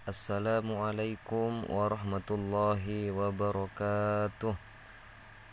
Assalamualaikum warahmatullahi wabarakatuh.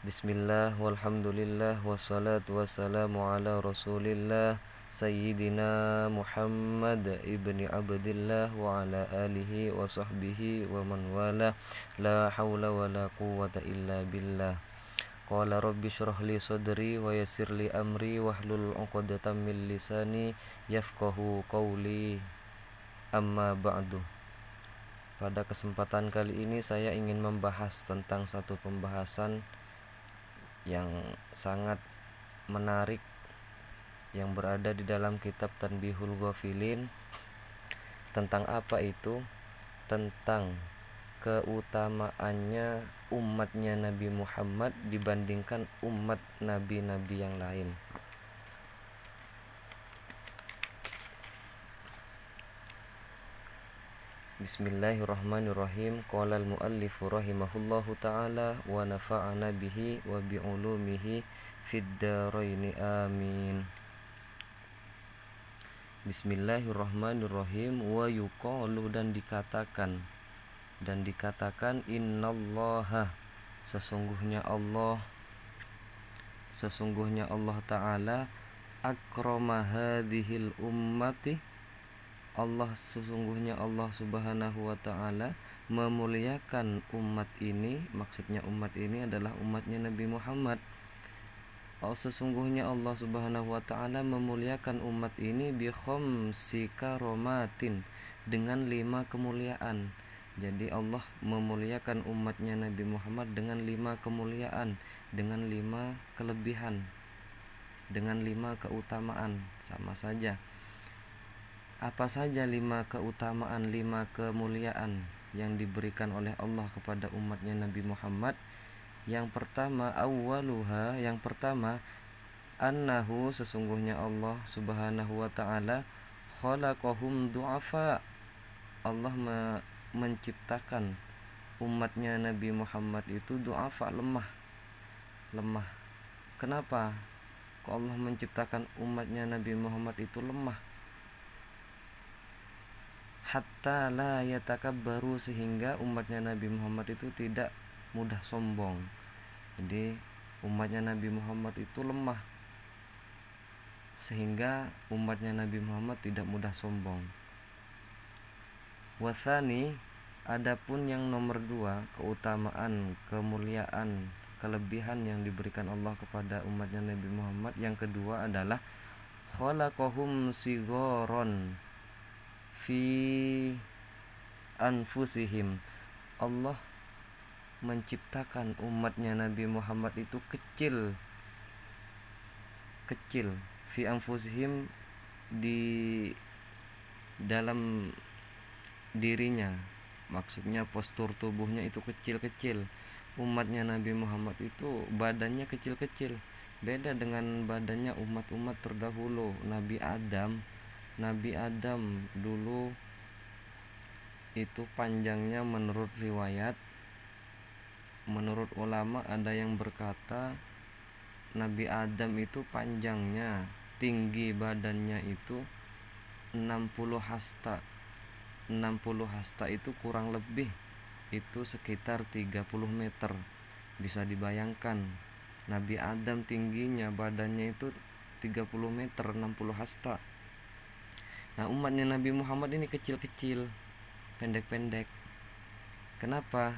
Bismillah walhamdulillah wassalatu wassalamu ala rasulillah Sayyidina Muhammad ibni Abdillah wa ala alihi wa sahbihi wa man wala. La hawla wa la quwwata illa billah. Qala rabbi syrah li sadri wa yassir li amri wahlul 'uqdatam min lisani yafqahu qawli. Amma ba'du. Pada kesempatan kali ini saya ingin membahas tentang satu pembahasan yang sangat menarik yang berada di dalam kitab Tanbihul Ghafilin. Tentang apa itu? Tentang keutamaannya umatnya Nabi Muhammad dibandingkan umat nabi-nabi yang lain. Bismillahirrahmanirrahim. Qala al-muallifu rahimahullahu ta'ala wa nafa'ana bihi wa bi'ulumihi fid dharaini amin. Bismillahirrahmanirrahim. Wa yuqalu, dan dikatakan innallaha, sesungguhnya Allah ta'ala akrama hadhil ummati, sesungguhnya Allah subhanahu wa ta'ala memuliakan umat ini. Maksudnya umat ini adalah umatnya Nabi Muhammad. Sesungguhnya Allah subhanahu wa ta'ala memuliakan umat ini bi khamsi karomatin, dengan 5 kemuliaan. Jadi Allah memuliakan umatnya Nabi Muhammad dengan 5 kemuliaan, dengan 5 kelebihan, dengan 5 keutamaan. Sama saja. Apa saja 5 keutamaan, 5 kemuliaan yang diberikan oleh Allah kepada umatnya Nabi Muhammad? Yang pertama, awwaluha, yang pertama, annahu, sesungguhnya Allah subhanahu wa ta'ala khalaqahum du'afa, Allah menciptakan umatnya Nabi Muhammad itu du'afa, lemah. Kenapa kok Allah menciptakan umatnya Nabi Muhammad itu lemah? Hatta la yatakabbaru, sehingga umatnya Nabi Muhammad itu tidak mudah sombong. Jadi umatnya Nabi Muhammad itu lemah sehingga umatnya Nabi Muhammad tidak mudah sombong. Wasani, adapun yang nomor 2, keutamaan, kemuliaan, kelebihan yang diberikan Allah kepada umatnya Nabi Muhammad, yang kedua adalah khalaqahum sigharon fi anfusihim, Allah menciptakan umatnya Nabi Muhammad itu kecil fi anfusihim, di dalam dirinya, maksudnya postur tubuhnya itu kecil-kecil. Umatnya Nabi Muhammad itu badannya kecil-kecil, beda dengan badannya umat-umat terdahulu. Nabi Adam dulu itu panjangnya, menurut riwayat, menurut ulama ada yang berkata Nabi Adam itu panjangnya, tinggi badannya itu 60 hasta. 60 hasta itu kurang lebih itu sekitar 30 meter. Bisa dibayangkan Nabi Adam tingginya, badannya itu 30 meter, 60 hasta. Nah, umatnya Nabi Muhammad ini kecil-kecil, pendek-pendek. Kenapa?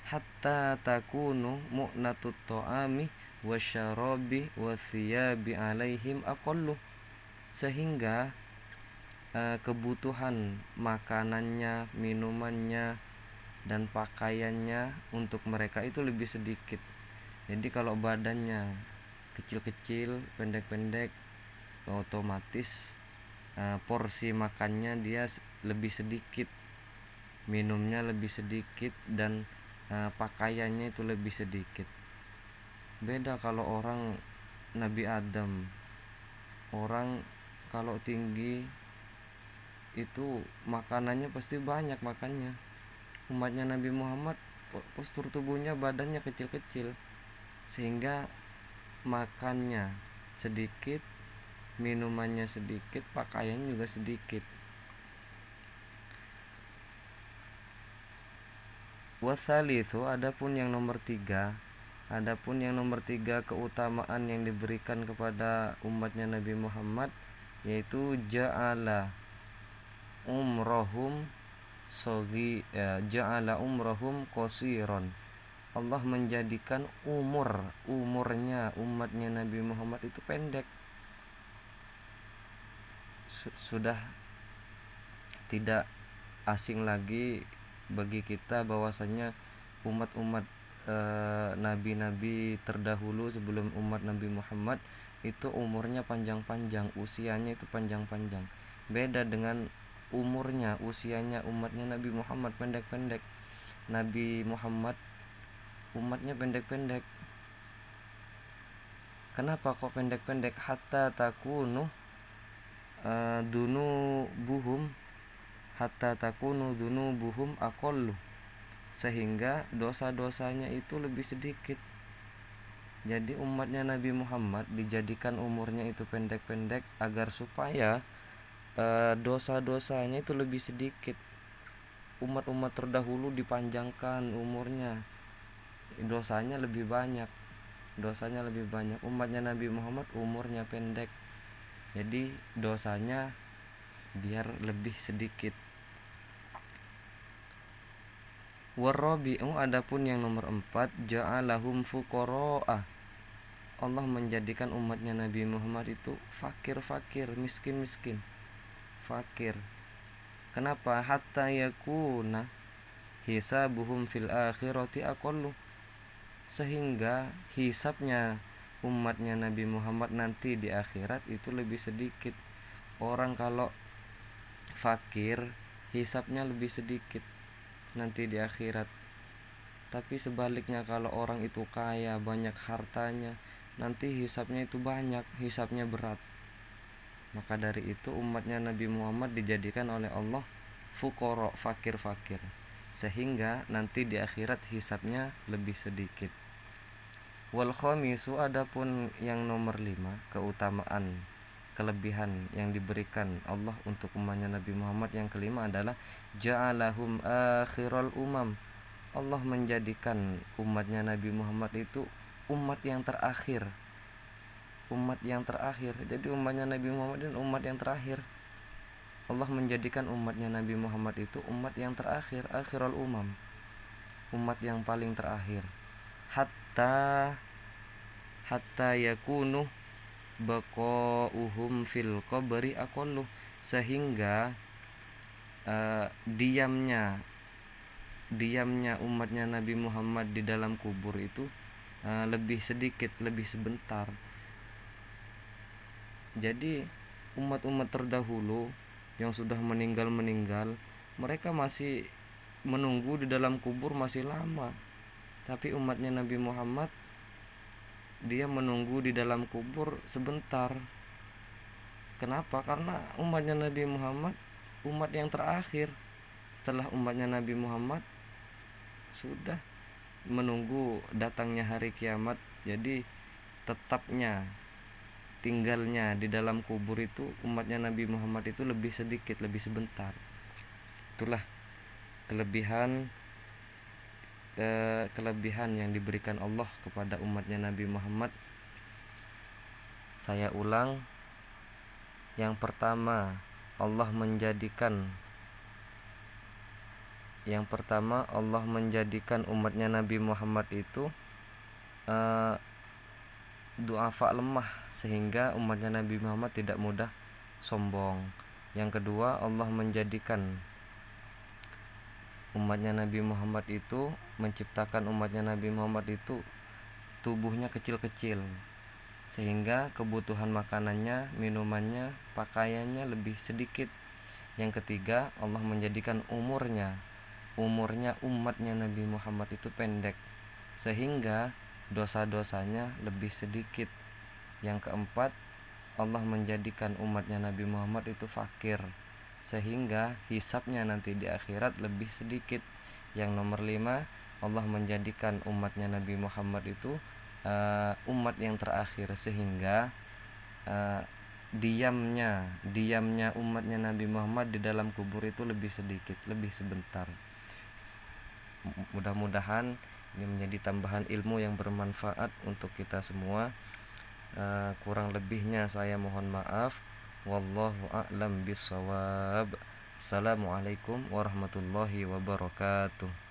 Hatta takunu mu'natut ta'ami wasyarabi wathiyabi alaihim aqallu, sehingga kebutuhan makanannya, minumannya, dan pakaiannya untuk mereka itu lebih sedikit. Jadi kalau badannya kecil-kecil, pendek-pendek, otomatis porsi makannya dia lebih sedikit, minumnya lebih sedikit, dan pakaiannya itu lebih sedikit. Beda kalau orang Nabi Adam, orang kalau tinggi itu makanannya pasti banyak makannya. Umatnya Nabi Muhammad postur tubuhnya, badannya kecil-kecil, sehingga makannya sedikit, minumannya sedikit, pakaian juga sedikit. Wasalitsu, adapun yang nomor tiga, keutamaan yang diberikan kepada umatnya Nabi Muhammad, yaitu ja'ala umrohum qasiron. Allah menjadikan umurnya umatnya Nabi Muhammad itu pendek. Sudah tidak asing lagi bagi kita bahwasanya umat-umat nabi-nabi terdahulu sebelum umat Nabi Muhammad itu umurnya panjang-panjang, usianya itu panjang-panjang. Beda dengan usianya umatnya Nabi Muhammad pendek-pendek. Nabi Muhammad umatnya pendek-pendek. Kenapa kok pendek-pendek? Hatta takunu dunubuhum aqallu, sehingga dosa-dosanya itu lebih sedikit. Jadi umatnya Nabi Muhammad dijadikan umurnya itu pendek-pendek agar supaya dosa-dosanya itu lebih sedikit. Umat-umat terdahulu dipanjangkan umurnya, dosanya lebih banyak. Umatnya Nabi Muhammad umurnya pendek, jadi dosanya biar lebih sedikit. Warabi'u, adapun yang nomor 4, ja'alahum fuqara'a. Allah menjadikan umatnya Nabi Muhammad itu fakir, miskin, fakir. Kenapa? Hatta yakuna hisabuhum fil akhirati aqallu, sehingga hisabnya umatnya Nabi Muhammad nanti di akhirat itu lebih sedikit. Orang kalau fakir, hisabnya lebih sedikit nanti di akhirat. Tapi sebaliknya kalau orang itu kaya, banyak hartanya, nanti hisabnya itu banyak, hisabnya berat. Maka dari itu umatnya Nabi Muhammad dijadikan oleh Allah fuqara, fakir, sehingga nanti di akhirat hisabnya lebih sedikit. Wal khamisu, adapun yang nomor 5, kelebihan yang diberikan Allah untuk umatnya Nabi Muhammad yang kelima adalah ja'alahum akhiral umam. Allah menjadikan umatnya Nabi Muhammad itu umat yang terakhir. Jadi umatnya Nabi Muhammad itu umat yang terakhir. Allah menjadikan umatnya Nabi Muhammad itu umat yang terakhir, akhirul umam, umat yang paling terakhir. Hatta yakunu baqauhum fil qabri aqallu, sehingga diamnya umatnya Nabi Muhammad di dalam kubur itu lebih sedikit, lebih sebentar. Jadi umat-umat terdahulu yang sudah meninggal, mereka masih menunggu di dalam kubur masih lama. Tapi umatnya Nabi Muhammad, dia menunggu di dalam kubur sebentar. Kenapa? Karena umatnya Nabi Muhammad umat yang terakhir. Setelah umatnya Nabi Muhammad sudah menunggu datangnya hari kiamat. Jadi tetapnya tinggalnya di dalam kubur itu umatnya Nabi Muhammad itu lebih sedikit, lebih sebentar. Itulah kelebihan yang diberikan Allah kepada umatnya Nabi Muhammad. Saya ulang, yang pertama Allah menjadikan umatnya Nabi Muhammad itu du'afa, lemah, sehingga umatnya Nabi Muhammad tidak mudah sombong. Yang kedua, Allah menjadikan umatnya Nabi Muhammad itu, menciptakan umatnya Nabi Muhammad itu tubuhnya kecil-kecil, sehingga kebutuhan makanannya, minumannya, pakaiannya lebih sedikit. Yang ketiga, Allah menjadikan umurnya umatnya Nabi Muhammad itu pendek, sehingga dosa-dosanya lebih sedikit. Yang keempat, Allah menjadikan umatnya Nabi Muhammad itu fakir, sehingga hisabnya nanti di akhirat lebih sedikit. Yang nomor 5, Allah menjadikan umatnya Nabi Muhammad itu umat yang terakhir, sehingga diamnya umatnya Nabi Muhammad di dalam kubur itu lebih sedikit, lebih sebentar. mudah-mudahan ini menjadi tambahan ilmu yang bermanfaat untuk kita semua. Kurang lebihnya saya mohon maaf. Wallahu a'lam bishawab. Assalamualaikum warahmatullahi wabarakatuh.